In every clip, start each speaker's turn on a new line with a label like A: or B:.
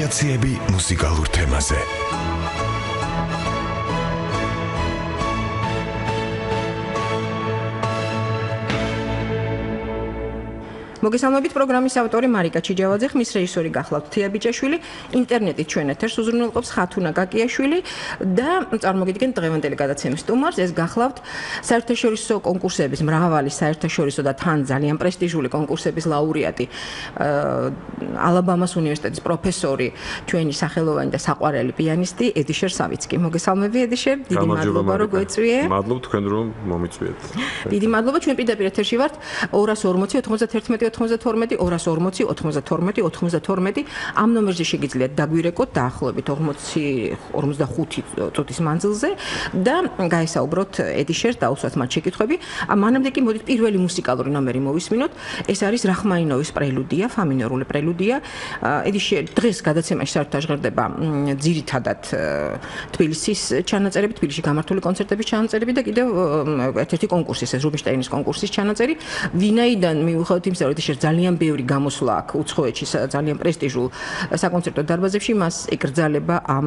A: სენსაციები მუსიკალურ თემაზე.
B: მოგესალმებით პროგრამის ავტორი მარიკა ჩიჯავაძე, ხმის რეჟისორი გახლავთ თია ბიჭაშვილი, ინტერნეტით ჩვენ ეთერს უზრუნველყოფს ხათუნა გაკიაშვილი და წარმოგიდგენთ დღევანდელი გადაცემის სტუმარს. ეს გახლავთ საერთაშორისო კონკურსების, მრავალი საერთაშორისო და თან ძალიან პრესტიჟული კონკურსების ლაურეატი, ალაბამას უნივერსიტეტის პროფესორი, ჩვენი სახელოვანი და საყვარელი პიანისტი ედიშერ სავიცკი. მოგესალმები ედიშერ, დიდი მადლობა რომ გვეწვიე.
C: მადლობთ თქვენ რომ მომიწვიეთ.
B: დიდი მადლობა, ჩვენ პირდაპირ ეთერში ვართ 240 91 92 240 92 92 ამ ნომერზე შეგიძლიათ დაგვირეკოთ დაახლოებით 45 წუთის მანძილზე და გაესაუბროთ ედიშერს, დაუსვათ მათ შეკითხვები. მანამდე კი მოდით პირველი მუსიკალური ნომერი მოვისმინოთ. ეს არის რახმაინოვის პრელუდია, ფამინორული პრელუდია. ედიშერ დღეს გადაცემაში საერთოდ ჟღერდება ძირითადად თბილისის ჩანაწერები, თბილისში გამართული კონცერტების ჩანაწერები და კიდევ ერთ-ერთი კონკურსის, ეს რუბინშტეინის კონკურსის ჩანაწერი. ვინაიდან მივუხედავთ იმისა, რომ ედიშერ ძალიან ბევრი გამოსვლა აქვს უცხოეთში, ძალიან პრესტიჟულ საკონცერტო დარბაზებში, მას ეკრძალება ამ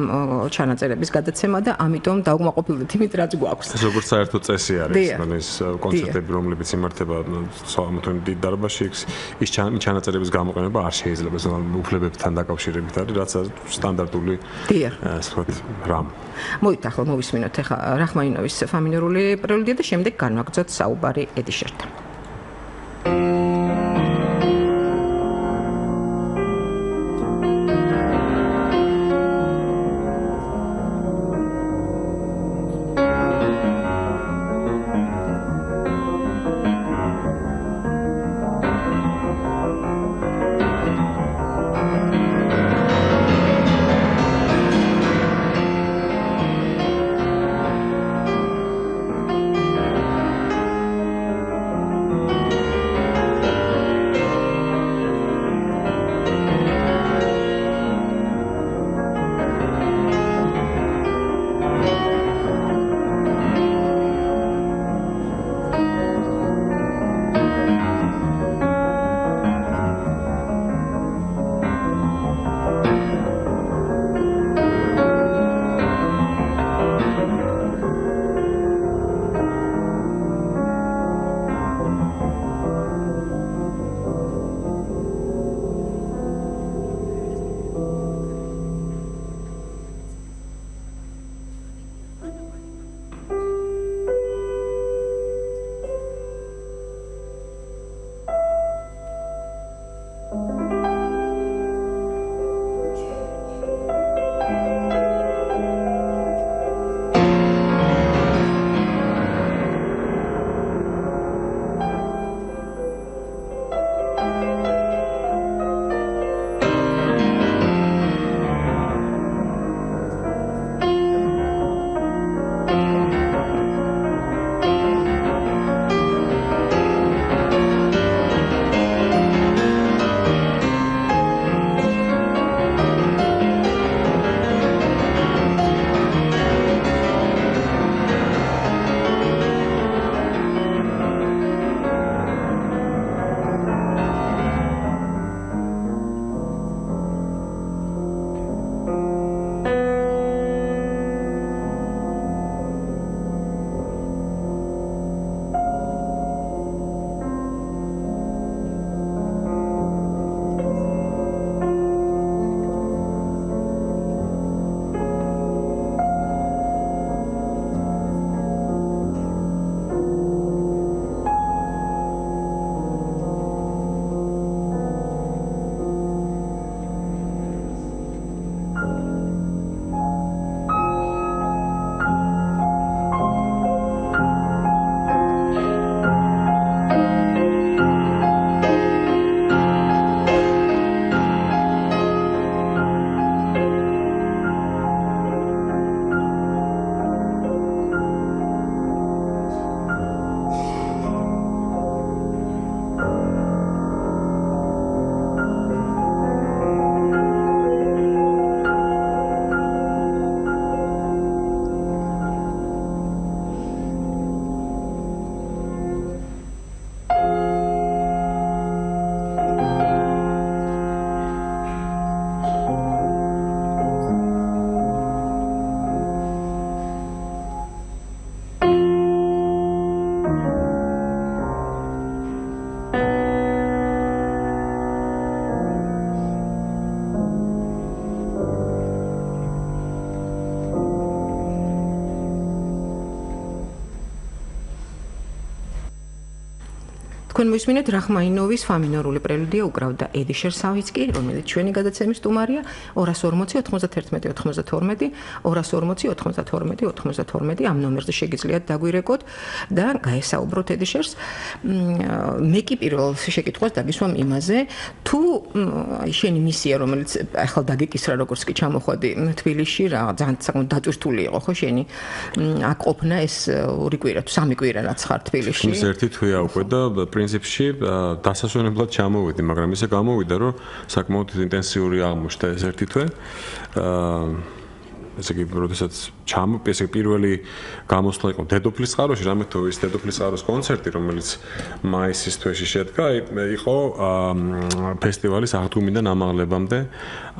B: ჩანაწერების გადაცემა და ამიტომ დაუკმაყოფილდით იმით, რაც გვაქვს.
C: ეს როგორც საერთო წესი არის, ეს კონცერტები, რომლებიც იმართება სავარაუდოდ დიდ დარბაზში, ის ჩანაწერების გამოყენება არ შეიძლება უფლებებთან დაკავშირებით არის, რაც სტანდარტული რამ.
B: მოვით ახლა მოვისმინოთ ახლა რახმაინოვის ფამინორული პრელუდია და შემდეგ განვაგრძოთ საუბარი ედიშერთან. თქვენ მოისმინეთ რახმაინოვის ფამინორული პრელუდია უკრავდა ედი შერსავიცკი, რომელიც ჩვენი გადაცემის სტუმარია 240-91-92 ამ ნომერზე შეგიძლიათ დაგვირეკოთ და გაესაუბროთ ედი შერს. მე კი პირველ შეკითხვას დაგისვამ იმაზე, თუ შენი მისია, რომელიც ახლა დაგიკისრა როგორც კი ჩამოხვედი თბილისში, რა ძალიან საკმაოდ დატვირთული იყო ხო შენი აქ ყოფნა ეს ორი კვირა თუ სამი კვირა რაც ხარ თბილისში.
C: ის ერთი თვეა უკვე და პრინციპში დასასვენებლად ჩამოვედი, მაგრამ ისე გამოვიდა, რომ საკმაოდ ინტენსიური აღმოჩნდა ეს ერთი თვე. ესე იგი, როდესაც ესე პირველი გამოსვლა იყო დედოფლის წყაროში, რამე თუ ის დედოფლის წყაროს კონცერტი, რომელიც მაისის თვეში შედგა, იყო ფესტივალის აღდგომიდან ამაღლებამდე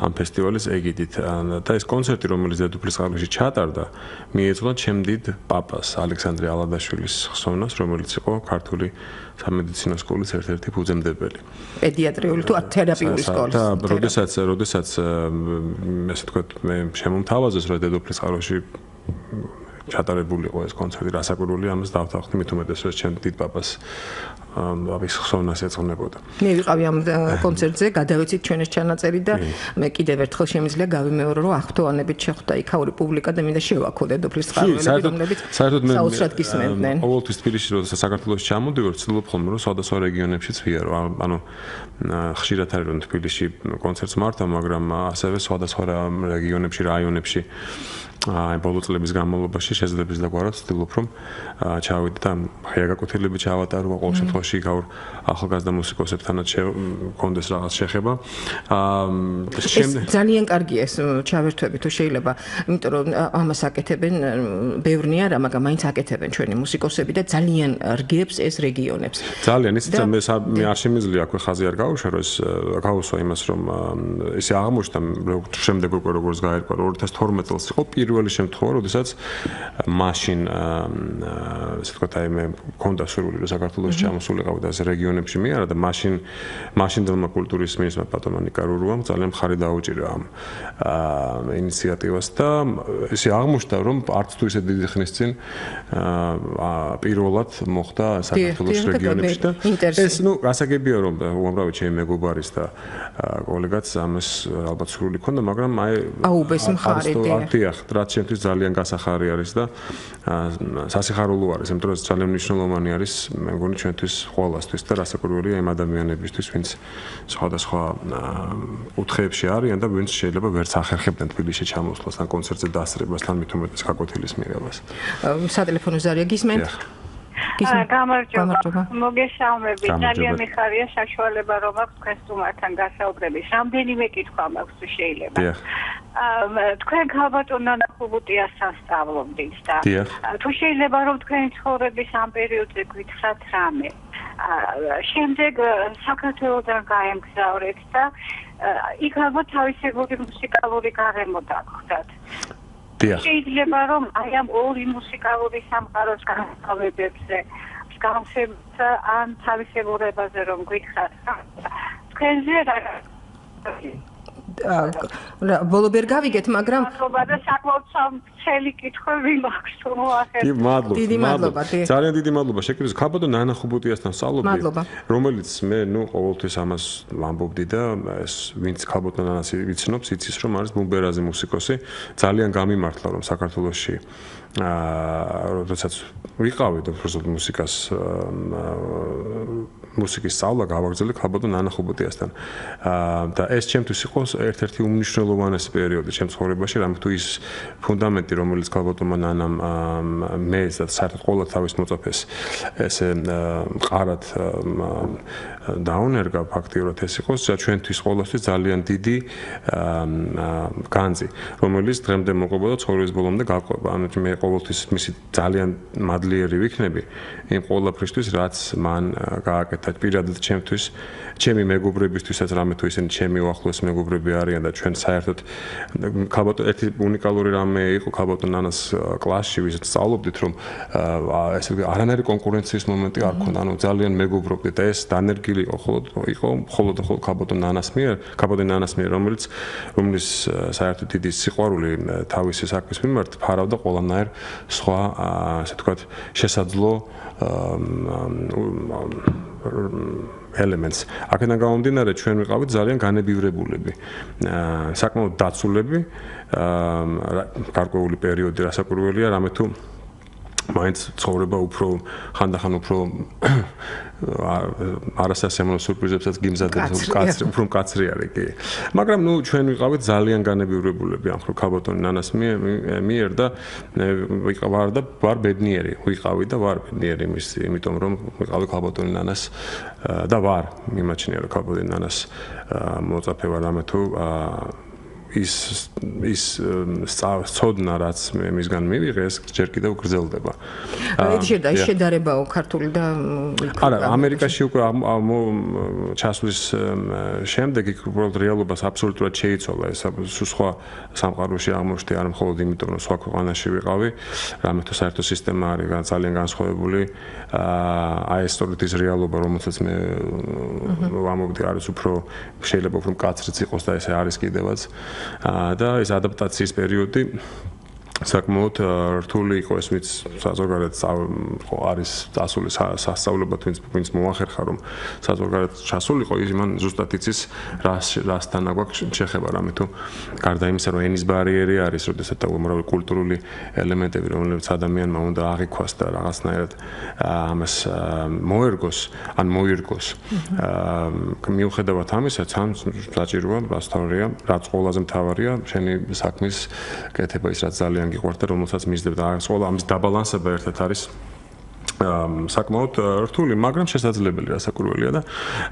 C: ამ ფესტივალის ეგიდით. და ეს კონცერტი, რომელიც დედოფლის წყაროში ჩატარდა, მიეძღვნა ჩემდიდ პაპას, ალექსანდრე ალადაშვილის ხსოვნას, რომელიც იყო ქართული სამედიცინო სკოლის ერთ-ერთი ფუძემდებელი.
B: პედიატრიული თუ თერაპიული სკოლის.
C: და როდესაც ესე თქვა მე შემომთავაზეს, რომ დედოფლის წყაროში ჩატარებული იყო ეს კონცერტი, რასაკვირველია ამას დავთანხმდი, მით უმეტეს რომ ჩემ დიდ პაპას ის ხსოვნას ეძღვნებოდა.
B: მე ვიყავი ამ კონცერტზე, გადავეცით ჩვენს ჩანაწერი და მე კიდევ ერთხელ შემიძლია გავიმეორო, რომ ახტოვანებით შეხვდა იქაური პუბლიკა და მინდა შევაქო დედოფლის წყაროები, რომლებიც საოცრად გისმენდნენ.
C: ყოველთვის თბილისში, როდესაც საქართველოში ჩამოდივარ, ვცდილობ ხოლმე რომ სხვადასხვა რეგიონებშიც ვიარო. ანუ ხშირად არის რომ თბილისში კონცერტს მართავ, მაგრამ ასევე სხვადასხვა რეგიონებში, რაიონებში აი ბოლო წლების განმავლობაში შეძლებს და გვარად ვცდილობ რომ ჩავიდე და ღიაგაკუთილები ჩავატარო ყოველ შემთხვევაში იქაურ ახალგაზრდა მუსიკოსებთანაც კონდეს რაღაც შეხება.
B: ძალიან კარგია ეს ჩავერთვები თუ შეიძლება, იმიტომ რომ ამას აკეთებენ ბევრნი არა, მაგრამ მაინც აკეთებენ ჩვენი მუსიკოსები და ძალიან რგებს ეს რეგიონებს.
C: ძალიან ისიც მე არ შემიძლია აქვე ხაზი არ გავუშარო ეს გავუსვა იმას რომ ისე აღმოჩნდა შემდეგ უკვე როგორც გაერკვა 2012 წელს იყო პირველი შემთხვევა, როდესაც მაშინ ესე ვთქვათ აი მე მქონდა სურვილი რომ საქართველოს ჩამოსულიყავ და ეს რეგიონებში მიარა და მაშინდელმა კულტურის მინისტრმა პატონმა ნიკარურუამ ძალიან მხარი დაუჭირა ამ ინიციატივას და ესე აღმოჩნდა რომ არც თუ ისე დიდი ხნის წინ პირველად მოხდა საქართველოს რეგიონებში და ეს გასაგებია რომ უამრავი ჩემი მეგობარის და კოლეგაც ამას ალბათ სურვილი ქონდა, მაგრამ აი
B: აუბეს მხარი
C: დიახ, რაც ჩემთვის ძალიან გასახარი არის და სასიხარულო არის, იმიტომ რომ ძალიან მნიშვნელოვანი არის, მე მგონი ჩვენთვის ყველასთვის და რასაკვირველია იმ ადამიანებისთვის, ვინც სხვადასხვა კუთხეებში არიან და ვინც შეიძლება ვერც ახერხებდნენ თბილისში ჩამოსვლას ან კონცერტზე დასწრებას, თან მით უმეტეს გაკვეთილის მიღებას.
B: სატელეფონო ზარია გისმენთ?
D: გამარჯობა. მოგესალმებით. ძალიან მიხარია საშუალება რომ აქვს თქვენ სტუმართან გასაუბრების. რამდენიმე კითხვა მაქვს თუ შეიძლება. თქვენ ქალბატონ ნანა ხუბუტიასთან სწავლობდით და თუ შეიძლება რომ თქვენი ცხოვრების ამ პერიოდზე გითხრათ რამე. შემდეგ საქართველოსთან გაემგზავრეთ და იქ ალბათ თავისებური მუსიკალური გარემო დაგხვდათ. შეიძლება რომ აი ამ ორი მუსიკალური სამყაროს განსხვავებებზე მსგავსებთ ან თავისებურებაზე რომ გითხრათ თქვენზე
B: ბოლო ვერ გავიგეთ, მაგრამ
D: და საკმაოდ სამწელი კითხვები მაქვს თუ მოახერხეთ.
B: დიდი მადლობა.
C: ძალიან დიდი მადლობა. შეკითხვის ქალბატონ ნანა ხუბუტიასთან სწავლობდი, რომელიც მე ყოველთვის ამას ვამბობდი და ეს ვინც ქალბატონ ნანას ვიცნობს, იცის რომ არის ბუმბერაზი მუსიკოსი, ძალიან გამიმართლა რომ საქართველოში როდესაც ვიყავი და უბრალოდ მუსიკის სწავლა გავაგრძელე ქალბატონ ნანა ხუბუტიასთან. და ეს ჩემთვის იყო ერთ-ერთი უმნიშვნელოვანესი პერიოდი ჩემ ცხოვრებაში, რამე თუ ის ფუნდამენტი, რომელიც ქალბატონმა ნანამ მე და საერთოდ ყველა თავის მოწაფეს ესე მყარად დაუნერგა ფაქტიურად ეს იყო ჩვენთვის ყოველთვის ძალიან დიდი განძი, რომელიც დღემდე მოყვება და ცხოვრების ბოლომდე გაყვება. ანუ მე ყოველთვის მისი ძალიან მადლიერი ვიქნები იმ ყველაფრისთვის, რაც მან გააკეთა პირადად ჩემთვის, ჩემი მეგობრებისთვისაც, რამე თუ ისინი ჩემი უახლოესი მეგობრები არიან და ჩვენ საერთოდ ქალბატონ ერთი უნიკალური რამე იყო ქალბატონ ნანას კლასში, ვისაც სწავლობდით, რომ ესე არანაირი კონკურენციის მომენტი არ ქონდა, ანუ ძალიან მეგობრობდით და ეს დანერგილი იყო მხოლოდ ქალბატონ ნანას მიერ, რომელიც საერთოდ დიდი სიყვარული თავისი საქმის მიმართ ფარავდა ყველანაირ სხვა ასე ვთქვათ შესაძლო elements. აქედან გამომდინარე ჩვენ ვიყავით ძალიან განებივრებულები. საკმაოდ დაცულები, გარკვეული პერიოდი რასაკვირველია, რამე თუ მაინც ცხოვრება უფრო ხანდახან უფრო არასასიამოვნო სურპრიზებსაც გიმზადებს, უფრო მკაცრი არის კი. მაგრამ ნუ ჩვენ ვიყავით ძალიან განებივრებულები ამ ქალბატონი ნანას მიერ და ვარ ბედნიერი, ვიყავი და ვარ ბედნიერი იმიტომ რომ ვიყავი ქალბატონი ნანას და ვარ მიმაჩნია რომ ქალბატონი ნანას მოწაფე ვარ რამე თუ ის სწავლა რაც მისგან მივიღე ეს ჯერ კიდევ გრძელდება.
B: ეს შედარებაო ქართული და
C: არა, ამერიკაში უკვე ჩასვლის შემდეგ იქ უბრალოდ რეალობას აბსოლუტურად შეიცვალა ეს სხვა სამყაროში აღმოჩნდა არ მხოლოდ იმიტომ რომ სხვა ქვეყანაში ვიყავი, რამე თუ საერთო სისტემა არის ძალიან განსხვავებული. აი ეს სწორედ ის რეალობა რომელსაც მე ვამობდი არის უფრო შეიძლება უფრო მკაცრიც იყოს და ესე არის კიდევაც. და ეს ადაპტაციის პერიოდი საკმაოდ რთული იყო ეს ვინც საზოგადოებრივ არის დასული სასწავლებლად ვინც მოახერხა რომ საზოგადოებრივ ჩასულიყო ის მან ზუსტად იცის რასთან აქვს შეხება რამე თუ გარდა იმისა რომ ენის ბარიერი არის როდესაც უამრავი კულტურული ელემენტები რომლებიც ადამიანმა უნდა აღიქვას და რაღაცნაირად ამას მოერგოს ან მოირგოს მიუხედავად ამისა თან საჭიროა რასთავია რაც ყველაზე მთავარია შენი საქმის კეთება ის რაც ძალიან გიყვარდა რომელსაც მისდევ და ყველა ამის დაბალანსება ერთად არის საკმაოდ რთული, მაგრამ შესაძლებელი რასაკვირველია და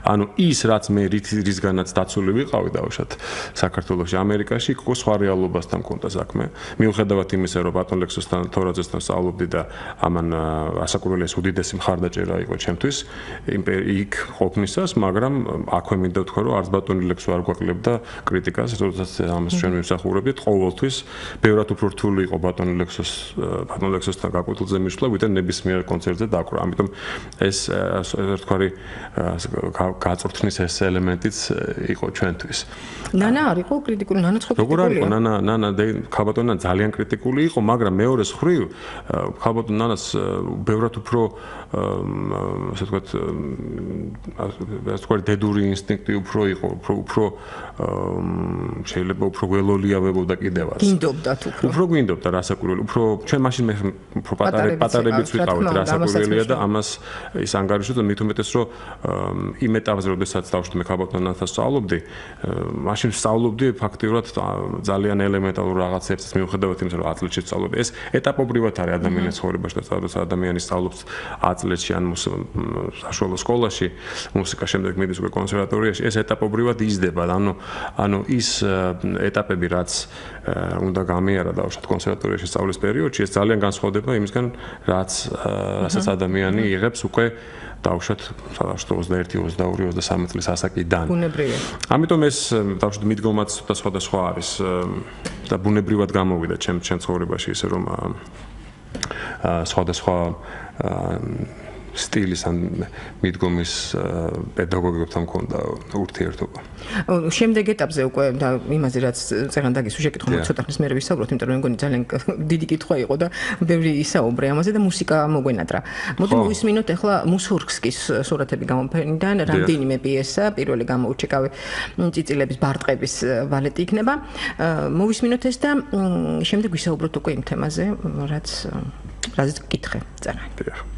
C: ანუ ის რაც მე რისგანაც დაცული ვიყავი დავუშვათ საქართველოში, ამერიკაში იყო სხვა რეალობასთან მქონდა საქმე. მიუხედავად იმისა, რომ ბატონ ლექსოსთან თორაძესთან სწავლობდი და ამან რასაკვირველია ეს უდიდესი მხარდაჭერა იყო ჩემთვის იქ ყოფნისას, მაგრამ აქვე მინდა ვთქვა, რომ არც ბატონი ლექსო არ გვაკლებდა კრიტიკას, როდესაც ამას ჩვენ ვიმსახურებდით ყოველთვის. ბევრად უფრო რთული იყო ბატონ ლექსოსთან გაკვეთილზე მისვლა, ვიდრე ნებისმიერ კონცერტზე დაკვრა. ამიტომ ეს ერთგვარი გაწვრთნის ეს ელემენტიც იყო ჩვენთვის.
B: ნანა არ იყო კრიტიკული, ნანა ხო კრიტიკულია.
C: როგორ არ იყო? ნანა ქალბატონი ძალიან კრიტიკული იყო, მაგრამ მეორეს მხრივ ქალბატონ ნანას ბევრად უფრო ასე ვთქვათ ასე დედური ინსტინქტი უფრო იყო, უფრო შეიძლება უფრო ველოლიავებოდა კიდევაც.
B: გინდობდათ
C: უფრო გვინდობდა რასაკვირველი, უფრო ჩვენ მაშინ მე უფრო პატარებიც ვიყავით რასაკვირველია და ამას ის ანგარიშოთ და მით უმეტეს რომ იმ ეტაპზე როდესაც დავშვით მე ქალბატონ ნანასთან სწავლობდი, მაშინ სწავლობდი ფაქტიურად ძალიან ელემენტარულ რაღაცებს მიუხედავად იმისა რომ ატლეტში სწავლობდი. ეს ეტაპობრივად არის ადამიანის ცხოვრებაში და როცა ადამიანი სწავლობს ატლეტში ან საშუალო სკოლაში, მუსიკა შემდეგ მიდის უკვე კონსერვატორიაში, ეს ეტაპობრივად იზრდება. ანუ ის ეტაპები რაც უნდა გამიარა დავუშვათ კონსერვატორიაში სწავლის პერიოდში, ეს ძალიან განსხვავდება იმისგან რასაც ადამიანი იღებს უკვე დავუშვათ 21-22-23 წლის ასაკიდან.
B: ბუნებრივია.
C: ამიტომ ეს დავუშვათ მიდგომაც და სხვადასხვა არის და ბუნებრივად გამოვიდა ჩემ ცხოვრებაში ისე რომ სხვადასხვა სტილის ან მიდგომის პედაგოგებთან მქონდა ურთიერთობა.
B: შემდეგ ეტაპზე უკვე და იმაზე რაც წერან დაგისვა შეკითხვა ცოტა ხნის მერე ვისაუბროთ, იმიტომ რომ მეგონი ძალიან დიდი კითხვა იყო და ბევრი ისაუბრე ამაზე და მუსიკა მოგვენატრა. მოდი მოვისმინოთ ახლა მუსორგსკის სურათები გამოფენიდან რამდენიმე პიესა, პირველი გამოუჩეკავი წიწილების ბარტყების ვალეტი იქნება. მოვისმინოთ ეს და შემდეგ ვისაუბროთ უკვე იმ თემაზე, რაზეც გკითხე წერან.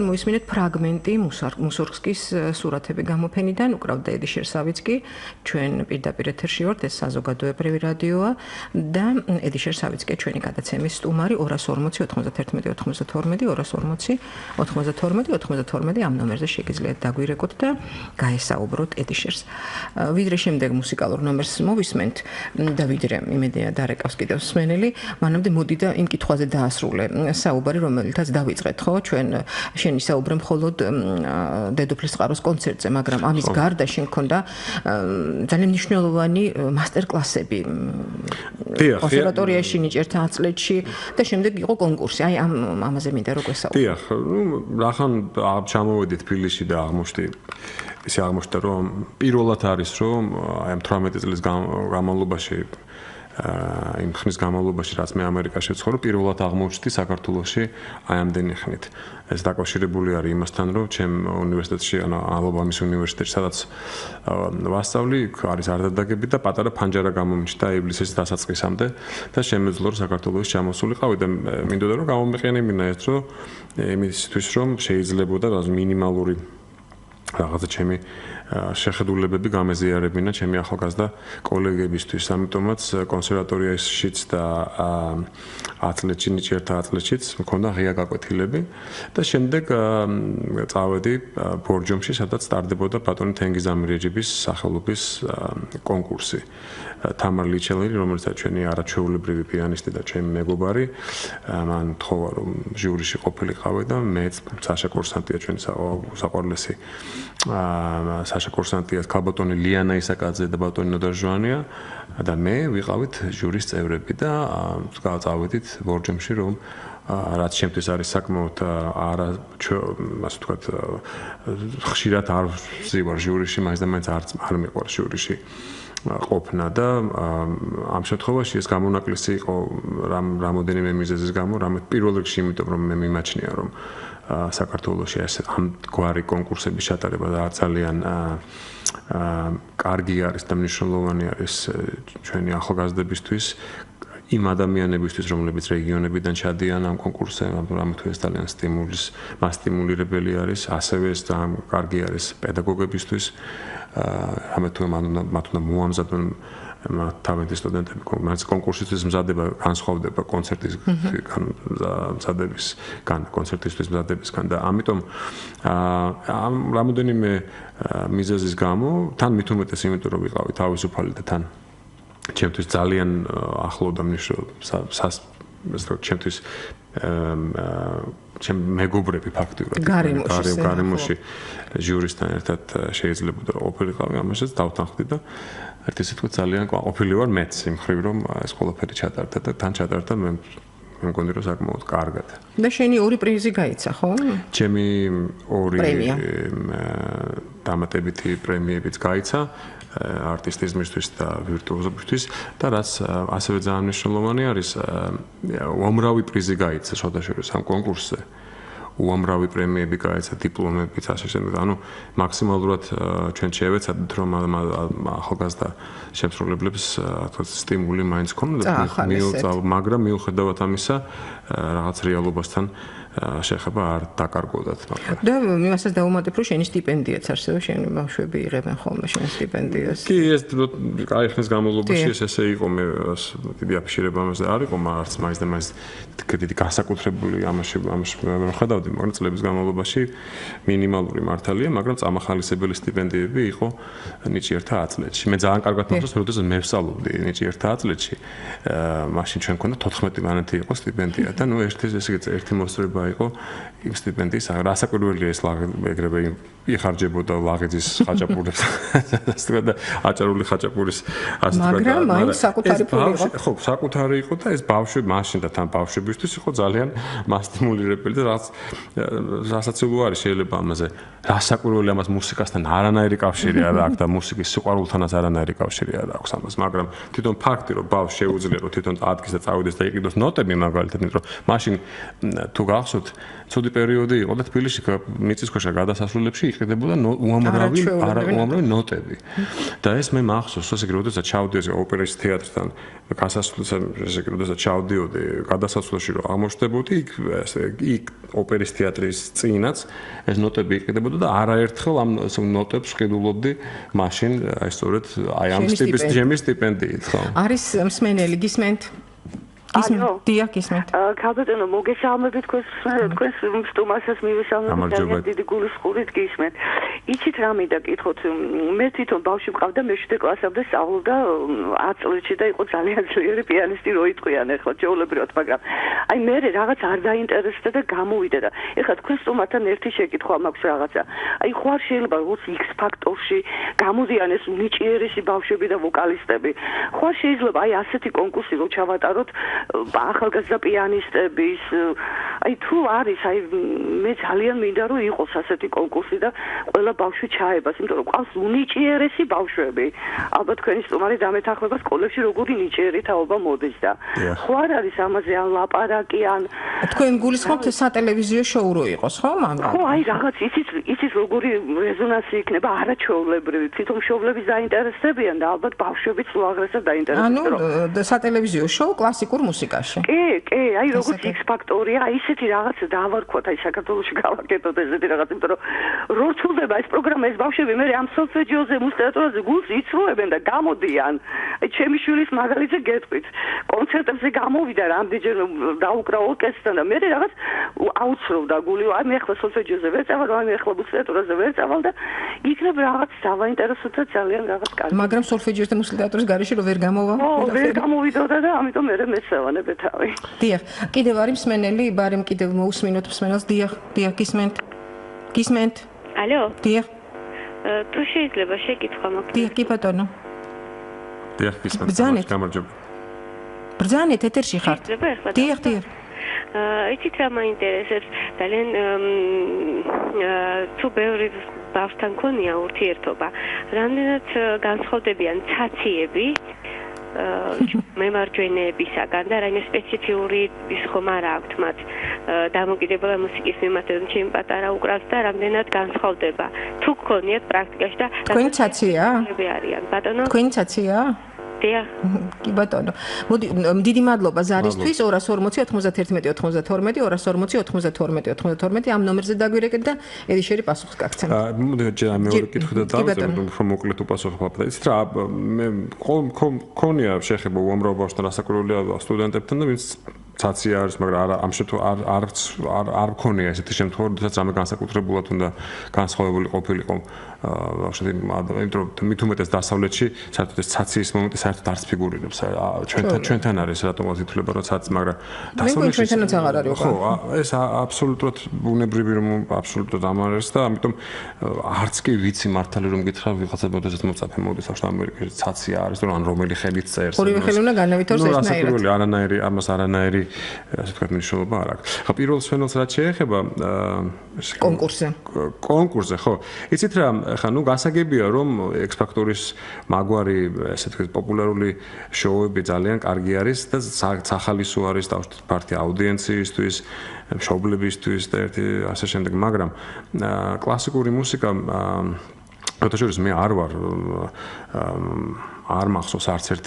B: თქვენ მოისმინეთ ფრაგმენტი მუსორგსკის სურათები გამოფენიდან, უკრავდა ედი შერსავიცკი, ჩვენ პირდაპირ ეთერში ვართ, ეს საზოგადოებრივი რადიოა და ედი შერსავიცკი ჩვენი გადაცემის სტუმარი 240 91 92 240 92 ამ ნომერზე შეგიძლიათ დაგვირეკოთ და გაესაუბროთ ედი შერს. ვიდრე შემდეგ მუსიკალურ ნომერს მოვისმენთ და ვიდრე იმედია დარეკავს კიდევ მსმენელი, მანამდე მოდი და იმ კითხვაზე დაასრულე საუბარი, რომელთაც დავიწყეთ, ხო? ჩვენ შენ ისაუბრე მხოლოდ დედოფლის წყაროს კონცერტზე, მაგრამ ამის გარდა შენ გქონდა ძალიან მნიშვნელოვანი მასტერკლასები კონსერვატორიაში ნიჭერთა აწლეთში და შემდეგ იყო კონკურსი. აი ამაზე მინდა რომ გვესაუბრო.
C: დიახ, რახან ჩამოვედი თბილისში და აღმოჩნდი ისე აღმოჩნდა რომ პირველად არის რომ აი 18 წლის განმავლობაში იმ ხნის განმავლობაში რაც მე ამერიკაში ვცხოვრობ, პირველად აღმოჩნდი საქართველოში აი ამდენი ხნით. ეს დაკავშირებული არის იმასთან, რომ ჩემ უნივერსიტეტში, ანუ ალაბამის უნივერსიტეტში, სადაც ვასწავლი, არის არდადაგები და პატარა ფანჯარა გამომჩნდა ივლისის დასაწყისამდე და შემეძლო რომ საქართველოში ჩამოსულიყავი და მინდოდა რომ გამომიყენებინა ეს რომ იმისთვის რომ შეიძლებოდა მინიმალური რაღაცა ჩემი შეხედულებები გამეზიარებინა ჩემი ახალგაზრდა კოლეგებისთვის. ამიტომაც კონსერვატორიაშიც და ათლეტში, ნიჭიერთა ათლეტშიც მქონდა ღია გაკვეთილები და შემდეგ წავედი ბორჯომში, სადაც სტარდებოდა ბატონი თენგიზ ამირეჯიბის სახელობის კონკურსი. თამარ ლიჩელერი, რომელიც ჩვენი არაჩვეულებრივი პიანისტი და ჩემი მეგობარი, მან თხოვა რომ ჟიურიში ყოფილიყავი და მეც საშა კურსანტია ჩვენი საყვარლესი საშა კურსანტია ქალბატონი ლიანა ისაკაძე და ბატონი ნოდარჟვანია და მე ვიყავით ჟურის წევრები და გავწავედით ბორჯომში რომ რაც ჩემთვის არის საკმაოდ არა ასე ვთქვათ ხშირად არ ვზივარ ჟურიში, მაინც და მაინც არ მიყვარს ჟურიში ყოფნა და ამ შემთხვევაში ეს გამონაკლისი იყო რამოდენიმე მიზეზის გამო, რამე პირველ რიგში იმიტომ რომ მე მიმაჩნია რომ საქართველოში ეს ამგვარი კონკურსების ჩატარება ძალიან კარგი არის და მნიშვნელოვანი არის ჩვენი ახალგაზრდებისთვის, იმ ადამიანებისთვის, რომლებიც რეგიონებიდან ჩადიან ამ კონკურსზე, ამიტომ ეს ძალიან მასტიმულირებელი არის, ასევე ეს ძალიან კარგი არის პედაგოგებისთვის, რამე თუ მათ უნდა მოამზადონ თავენთი სტუდენტები კონკურსისთვის მზადება განსხვავდება კონცერტისთვის მზადებისგან და ამიტომ ამ რამოდენიმე მიზეზის გამო თან მით უმეტეს იმიტომ რომ ვიყავი თავისუფალი და თან ჩემთვის ძალიან ახლოვდა ჩემთვის ჩემ მეგობრები ფაქტიურად გარემოში ჟურისთან ერთად შეიძლებოდა ყოფილიყავი ამასაც დავთანხმდი და ერთი სიტყვით ძალიან ყოფილი ვარ მეც იმ ხრივ რომ ეს ყველაფერი ჩატარდა და თან ჩატარდა მე მგონი რომ საკმაოდ კარგად.
B: და შენი ორი პრიზი გაიცა, ხო?
C: ჩემი ორი დამატებითი პრემიებიც გაიცა არტისტიზმისთვის და ვირტუოზობისთვის და რაც ასევე ძალიან მნიშვნელოვანი არის უამრავი პრიზი გაიცა შოთაშორის ამ კონკურსზე. უამრავი პრემიები გაიცა, დიპლომებიც ასე შემდეგ. ანუ მაქსიმალურად ჩვენ შევეცადეთ რომ ახალგაზრდა შემსრულებლებს სტიმული მაინც ქონოდათ, მაგრამ მიუხედავად ამისა რაღაც რეალობასთან შეხება არ დაკარგოდათ.
B: და იმასაც დავუმატებ, რომ შენი სტიპენდიაც არსებობს, შენი ბავშვები იღებენ ხოლმე შენ სტიპენდიას.
C: კი, ეს კაი ხნის განმავლობაში ესე იყო, მე დიდი აფიშირება ამაზე არ იყო, მაგრამ მაინც და მაინც დიდი განსაკუთრებული ამაში ხედავდი, მაგრამ წლების განმავლობაში მინიმალური მართალია, მაგრამ წამახალისებელი სტიპენდიები იყო ნიჭიერთა ათლეტში. მე ძალიან კარგად მახსოვს, როდესაც მე ვსწავლობდი ნიჭიერთა ათლეტში. მაშინ ჩვენ ქონდა 14 მანეთი იყო სტიპენდია და ნუ ერთი მოსწრება იყო იმ სტიპენდიის, რასაკვირველია ეს ეგრევე იხარჯებოდა ლაღიძის ხაჭაპურებს, ასე და აჭარული ხაჭაპურის ასე თქვა.
B: მაგრამ მაინც საკუთარი ფული იყო.
C: ხო, საკუთარი იყო და ეს ბავშვები მაშინ და თან ბავშვებისთვის იყო ძალიან მასტიმულირებელი და რასაცილო არის შეიძლება ამაზე. რასაკვირველია ამას მუსიკასთან არანაირი კავშირი არ აქვს და მუსიკის სიყვარულთანაც არანაირი კავშირი არ აქვს ამას, მაგრამ თვითონ ფაქტი რომ ბავშვს შეუძლია რომ თვითონ ადგეს და წავიდეს და იყიდოს ნოტები მაგალითად, იმიტომ რომ მაშინ თუ გახსოვთ მახსოვთ, ცუდი პერიოდი იყო და თბილისში მიწისქვეშა გადასასვლელებში იყიდებოდა უამრავი ნოტები. და ეს მე მახსოვს, ესე იგი, როდესაც ჩავდიოდი ოპერის თეატრთან, ესე იგი, როდესაც ჩავდიოდი გადასასვლელში რომ აღმოჩნდებოდი, იქ ოპერის თეატრის წინაც ეს ნოტები იყიდებოდა და არაერთხელ ამ ნოტებს ვყიდულობდი მაშინ, აი სწორედ აი ამ ტიპის ჯემის სტიპენდიით, ხო?
B: არის მსმენელი, გისმენთ? გისმენთ.
E: ქალბატონო, მოგესალმებით თქვენს სტუმარსაც მივესალმებით ძალიან დიდი გულისხმობით გისმენთ. იცით რა მინდა გითხოთ, მე თვითონ ბავშვი მყავდა, მე-7 კლასამდე სწავლობდა 10 წლებში და იყო ძალიან ძლიერი პიანისტი, რო იტყვიან ახლა ჩვეულებრივად, მაგრამ აი მე რაღაც არ დაინტერესდა და გამოვიდა და ეხლა თქვენ სტუმართან ერთი შეკითხვა მაქვს რაღაცა. აი ხო არ შეიძლება როგორც X ფაქტორში გამოდიან ეს ნიჭიერესი ბავშვები და ვოკალისტები. ხო არ შეიძლება აი ასეთი კონკურსი რო ჩავატაროთ ახალგაზრდა პიანისტების, აი თუ არის, აი მე ძალიან მინდა რომ იყოს ასეთი კონკურსი და ყველა ბავშვი ჩაებას, იმიტომ რომ ყავს უნიჭიერესი ბავშვები. ალბათ თქვენი სტუმარი დამეთანხმება სკოლებში როგორი ნიჭიერი თაობა მოდის და ხო არ არის ამაზე ან ლაპარაკი ან
B: თქვენ გულისხმობთ სატელევიზიო შოუ რო იყოს, ხო, მამლა?
E: ხო, აი რაღაც იცით როგორი რეზონანსი იქნება არაჩვეულებრივი, თვითონ მშობლები დაინტერესდებიან და ალბათ ბავშვებიც უაღრესად დაინტერესდებიან.
B: ანუ სატელევიზიო შოუ კლასიკურ მუსიკაში.
E: კი, აი როგორც X ფაქტორია, აი ისეთი რაღაც დავარქვათ, აი საქართველოში გავაკეთოთ ესეთი რაღაც, იმიტომ რომ რორცულდება ეს პროგრამა, ეს ბავშვები მე ამ სოლფეჯიოზე, მუსიკალურ გულს იცრუებენ და გამოდიან. აი ჩემი შვილის მაგალითზე გეტყვით, კონცერტებზე გამოვიდა რამდენჯერ დაუკრა ორკესტრთან და მე რაღაც აუცროვდა გული, აი მე ახლა სოლფეჯიოზე ვერ წავალ, აი მე ახლა მუსიკალურზე ვერ წავალ და იქნებ რაღაც დავაინტერესოთ და ძალიან რაღაც კარგი.
B: მაგრამ სოლფეჯიოს და მუსიკალურის გარეშე რო ვერ გამოვა?
E: ვერ გამოვიდოდა და ამიტომ მე მეცევანები თავი.
B: დიახ, კიდევ არის მსმენელი, ბარემ კიდევ მოусმინოთ მსმენელს. დიახ, გისმენთ.
F: ალო?
B: დიახ.
F: თუ შეიძლება შეკითხვა მაქვს?
B: დიახ, კი ბატონო.
C: დიახ, გისმენთ. გამარჯობა.
B: ბრძანეთ, ეთერში ხართ. დიახ.
F: იცით რა მაინტერესებს? ძალიან თუ ბევრი ბავშვთან ქონია ურთიერთობა, რამდენად განსხვავდებიან ცაციები მემარჯვენეებისაგან და რაიმე სპეციფიური ის ხომ არა აქვთ მათ დამოკიდებულა მუსიკის მიმართ, ჩემი პატარა უკრავს და რამდენად განსხვავდება. თუ გქონიათ პრაქტიკაში და
B: თქვენი ცაცია?
F: არიან, ბატონო.
B: თქვენი ცაცია?
F: დიახ.
B: კი ბატონო. მოდი, დიდი მადლობა ზარისთვის 240 91 92 240 92 92 ამ ნომერზე დაგვირეკეთ და ედიშერი პასუხს გაგცემ.
C: მოდი ჯერ მეორე კითხვით და დავწერთ უფრო მოკლედ უპასუხებ. იცით რა, მე მქონია შეხება უამრავ ბავშვთან რასაკვირველია სტუდენტებთან და ვინც ცაცია არის, მაგრამ ამ შემთხვევაში არ მქონია ესეთი შემთხვევა, როდესაც რამე განსაკუთრებულად უნდა განსხვავებული ყოფილიყო ბავშვები, იმიტომ რომ მით უმეტეს დასავლეთში საერთოდ ეს ცაციის მომენტი საერთოდ არც ფიგურირებს. ჩვენთან არის რატომაც ითვლება რომ ცაც, მაგრამ
B: დასავლეთში ჩვენთანაც აღარ არის.
C: ხო, ეს აბსოლუტურად ბუნებრივი რომ აბსოლუტურად ამ არის და ამიტომ არც კი ვიცი მართალი რომ გითხრა ვიღაცა როდესაც მოწაფე მოდის ამერიკაში ცაცია არის, რომ ან რომელი ხელით წერს.
B: ორივე ხელი უნდა განავითაროს ესნაირად.
C: ამას არანაირი ასე ვთქვათ მნიშვნელობა არ აქვს. ხო, პირველ სფენელს რაც შეეხება კონკურსზე, ხო. იცით რა, ხა ნუ გასაგებია რომ X ფაქტორის მაგვარი ასე ვთქვათ პოპულარული შოუები ძალიან კარგი არის და სახალისო არის დავშვათ ფართი აუდიენციისთვის, მშობლებისთვის და ერთი ასე შემდეგ, მაგრამ კლასიკური მუსიკა როდესაც მე არ ვარ არ მახსოვს არც ერთ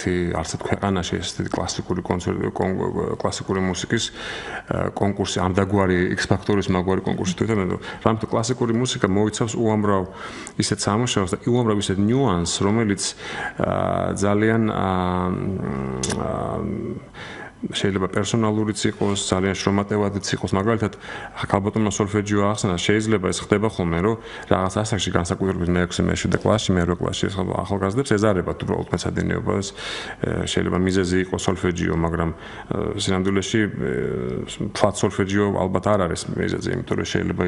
C: ქვეყანაში ესეთი კლასიკური მუსიკის კონკურსი ამდაგვარი X ფაქტორის მაგვარი კონკურსი თუ ითქვათ, რამეთო კლასიკური მუსიკა მოიცავს უამრავ ისეთ სამუშაოს და უამრავ ისეთ ნიუანსს, რომელიც ძალიან შეიძლება პერსონალურიც იყოს, ძალიან შრომატევადიც იყოს, მაგალითად, ქალბატონმა სოლფეჯიო ახსნა, შეიძლება ეს ხდება ხოლმე, რომ რაღაც ასაკში განსაკუთრებით მე-6 მე-7 კლასში, მე-8 კლასში ახალგაზრდებს ეზარებათ უბრალოდ მეცადინეობას, შეიძლება მიზეზი იყოს სოლფეჯიო, მაგრამ სინამდვილეში ფლატ სოლფეჯიო ალბათ არ არის მიზეზი, იმიტომ რომ შეიძლება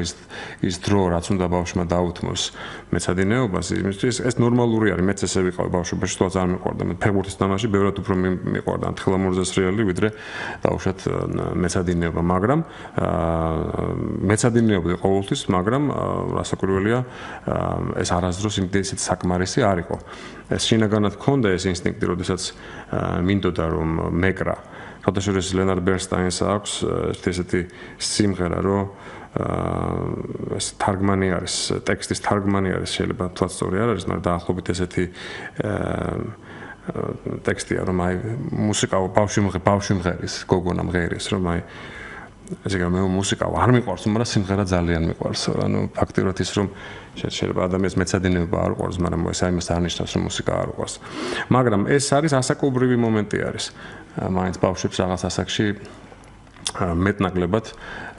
C: ის დრო, რაც უნდა ბავშვმა დაუთმოს მეცადინეობას, იმისთვის ეს ნორმალური არის, მეც ესე ვიყავი ბავშვობაში, თუნდაც არ მიყვარდა, მე ფეხბურთის თამაში ბევრად უფრო მიყვარდა თხdelamურზეს რეალი, ვიდრე დავუშვათ მეცადინეობა, მაგრამ მეცადინეობა ყოველთვის, მაგრამ რასაკვირველია, ეს არასდროს იმდენად საკმარისი არ იყო. ეს შინაგანად ჰქონდა ეს ინსტინქტი, როდესაც მინდოდა რომ მეკრა ფოტოშურეს ლენარდ ბერნსტაინს აქვს ესეთი სიმღერა, რომ ეს თარგმანი არის, ტექსტის თარგმანი არის, შეიძლება თქვა სწორი არ არის, მაგრამ დაახლოებით ესეთი ტექსტია, რომ აი მუსიკა ბავშვი მღერის, გოგონა მღერის, რომ აი ესე იგი მე მუსიკა არ მიყვარს, მაგრამ სიმღერა ძალიან მიყვარს. ანუ ფაქტიურად ის რომ შეიძლება ადამიანს მეცადინეობა არ უყვარს, მაგრამ ეს აიმას არ ნიშნავს, რომ მუსიკა არ უყვარს. მაგრამ ეს არის ასაკობრივი მომენტი არის. მაინც ბავშვებს რაღაც ასაკში მეტნაკლებად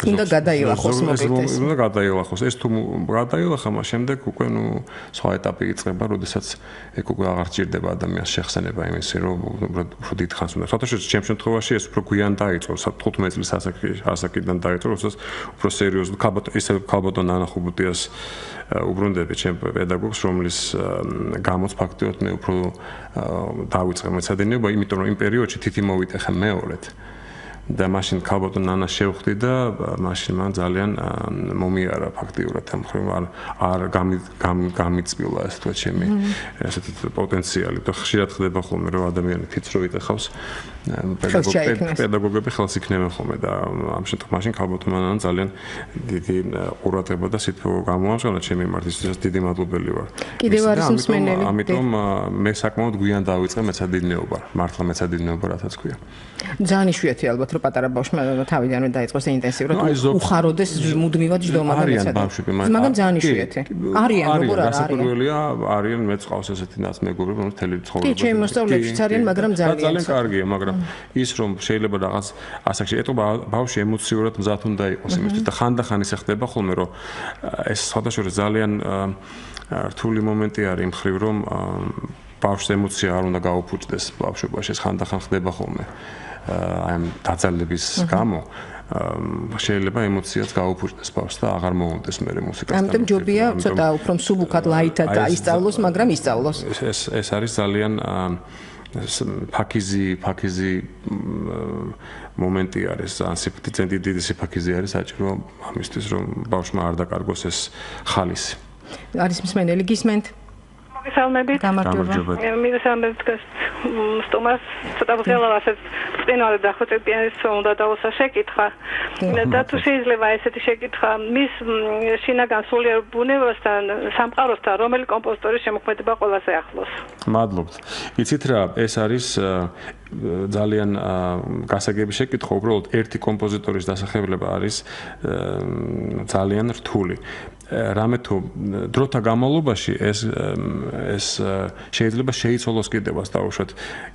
B: უნდა გადაილახოს მოგეთ.
C: უნდა გადაილახოს. ეს თუ გადაილახა, მას შემდეგ უკვე სხვა ეტაპი იწყება, როდესაც ეგ უკვე აღარ ჭირდება ადამიანს შეხსენება იმისი, რომ უფრო დიდ ხანს უნდა. ფოტოშოპში ჩემ შემთხვევაში ეს უფრო გვიან დაიწყო, 15 წლის ასაკიდან დაიწყო, როდესაც უფრო სერიოზულად ქალბატონ ნანა ხუბუტიას უბრუნდები ჩემ პედაგოგს, რომლის გამოც ფაქტიურად მე უფრო დავიწყე მეცადინეობა, იმიტომ რომ იმ პერიოდში თითი მოვიტეხე მეორედ. და მაშინ ქალბატონ ნანას შევხვდი და მაშინ მან ძალიან მომიარა ფაქტიურად ამ ხრივ არ გამიწვილა ასე თქვა ჩემი ესეთი პოტენციალი. და ხშირად ხდება ხოლმე რომ ადამიანი თითს რო იტეხავს პედაგოგები ხელს იქნებენ ხოლმე და ამ შემთხვევაში ქალბატონ ნანა ძალიან დიდი ყურადღება და სითბო გამოამჟღავნა ჩემი მიმართ. დიდი მადლობელი ვარ.
B: კიდევ არის მსმენელი.
C: ამიტომ მე საკმაოდ გვიან დავიწყე მეცადინეობა, მართლა მეცადინეობა რასაც ქვია.
B: ძალიან იშვიათი ალბათ რომ პატარა ბავშვმა თავიდანვე დაიწყოს ინტენსიურად უხაროდეს მუდმივად ჯდომა და
C: მეცადინეობა.
B: მაგრამ ძალიან იშვიათი. არიან როგორ არა
C: არიან მეც ყავს ესეთი ნაცმეგობრები, რომ თელი ცხოვრება.
B: კი, ჩემი მოსწავლეებშიც არიან, მაგრამ
C: ძალიან კარგია, მაგრამ ის რომ შეიძლება რაღაც ასაკში ეტყობა ბავშვი ემოციურად მზად უნდა იყოს იმისთვის და ხანდახან ისე ხდება ხოლმე რომ ეს სხვადასხვა ძალიან რთული მომენტი არის იმ ხრივ რომ ბავშვს ემოცია არ უნდა გაუფუჭდეს ბავშვობაში ეს ხანდახან ხდება ხოლმე აი ამ დაძალების გამო შეიძლება ემოციაც გაუფუჭდეს ბავშვს და აღარ მოუნდეს მერე მუსიკას.
B: ამიტომ ჯობია ცოტა უფრო მსუბუქად ლაითად დაისწავლოს, მაგრამ ისწავლოს.
C: ეს არის ძალიან ფაქიზი მომენტი არის, ძალიან დიდი სიფაქიზე არის საჭირო ამისთვის რომ ბავშვმა არ დაკარგოს ეს ხალისი.
B: არის მსმენელი გისმენთ?
F: მოგესალმებით.
B: გამარჯობა.
F: მოგესალმებით სტუმარს ცოტა ხელავასეთ წინვალე დახვეწილ პიანისტს უნდა დავუსვა შეკითხვა. და თუ შეიძლება ესეთი შეკითხვა მის შინაგან სულიერ ბუნებასთან სამყაროსთან რომელი კომპოზიტორის შემოქმედება ყველაზე ახლოს?
C: მადლობთ. იცით რა, ეს არის ძალიან გასაგები შეკითხვა, უბრალოდ ერთი კომპოზიტორის დასახელება არის ძალიან რთული. რამე თუ დროთა განმავლობაში ეს შეიძლება შეიცვალოს კიდევაც დაუშვათ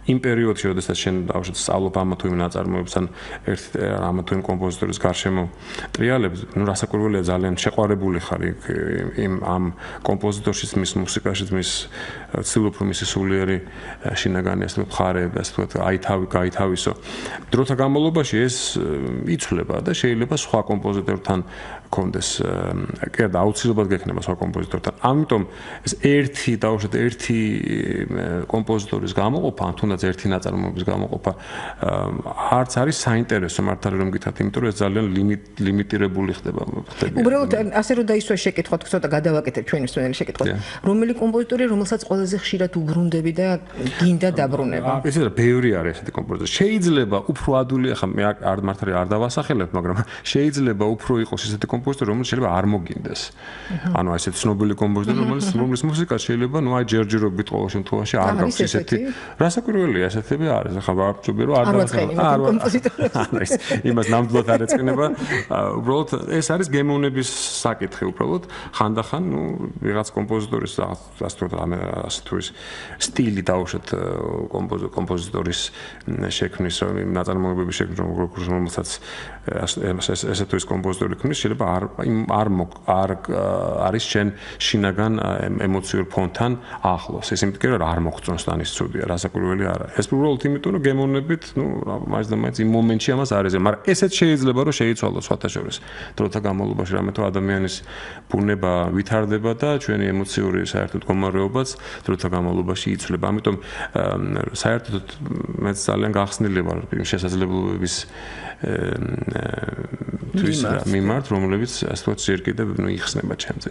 C: იმ პერიოდში, როდესაც შენ დაუშვათ სწავლობ ამა თუ იმ ნაწარმოებს ან ამა თუ იმ კომპოზიტორის გარშემო ტრიალებს, რასაკვირველია ძალიან შეყვარებული ხარ ამ კომპოზიტორშიც, მის მუსიკაშიც, მის ცდილობ რომ მისი სულიერი შინაგანი ასე მხარეები, ასე ვთქვათ, გაითავისო. დროთა განმავლობაში ეს იცვლება და შეიძლება სხვა კომპოზიტორთან კონდეს კერდა აუცილებლად გექნება სხვა კომპოზიტორთან. ამიტომ ეს ერთი კომპოზიტორის გამოყოფა, ან თუნდაც ერთი ნაწარმოების გამოყოფა არც არის საინტერესო მართალი რომ გითხრათ, იმიტომ რომ ეს ძალიან ლიმიტირებული ხდება.
B: უბრალოდ ასე რომ დაისვა შეკითხვა, ცოტა გადავაკეთებ ჩვენი მსმენელი შეკითხვა. რომელი კომპოზიტორი, რომელსაც ყველაზე ხშირად უბრუნდები და გინდა დაბრუნება?
C: ისე რა, ბევრი არის ესეთი კომპოზიტორი. შეიძლება უფრო ადვილი, ახლა მე მართალი არ დავასახელებ, მაგრამ შეიძლება უფრო იყოს ესეთი კომპოზიტორი, რომელიც შეიძლება არ მოგინდეს. ანუ აი ესეთი ცნობილი კომპოზიტორი, რომლის მუსიკა შეიძლება, ნუ აი ჯერჯერობით ყოველ შემთხვევაში არ გაქვს ესეთი. რასაკვირველია, ესეთები არის. ახლა ვაბჭობი რომ არ
B: დავასახელებ.
C: იმას ნამდვილად არ ეწყინება. უბრალოდ ეს არის გემოვნების საკითხი, უბრალოდ ხანდახან, ნუ ვიღაც კომპოზიტორის ასე თუ ის სტილი დაუშვათ კომპოზიტორის შექმნის, ნაწარმოებების შექმნის, რომელსაც ესე თუ ის კომპოზიტორი ქმნის, შეიძლება არ არის შენ შინაგან ემოციურ ფონთან ახლოს. ეს იმიტომ რომ არ მოგწონს და ის ცუდია, რასაკვირველი არა. ეს უბრალოდ იმიტომ რომ გემოვნებით, ნუ მაინც და მაინც იმ მომენტში ამას არ ეზე, მაგრამ ესეც შეიძლება რომ შეიცვალოს სხვათაშორის. დროთა განმავლობაში რამე თუ ადამიანის ბუნება ვითარდება და ჩვენი ემოციური საერთოდ მდგომარეობაც დროთა განმავლობაში იცვლება. ამიტომ საერთოდ მეც ძალიან გახსნილი ვარ იმ შესაძლებლობების მიმართ, რომლებიც ასე ვთქვათ, ჯერ კიდევ იხსნება ჩემზე.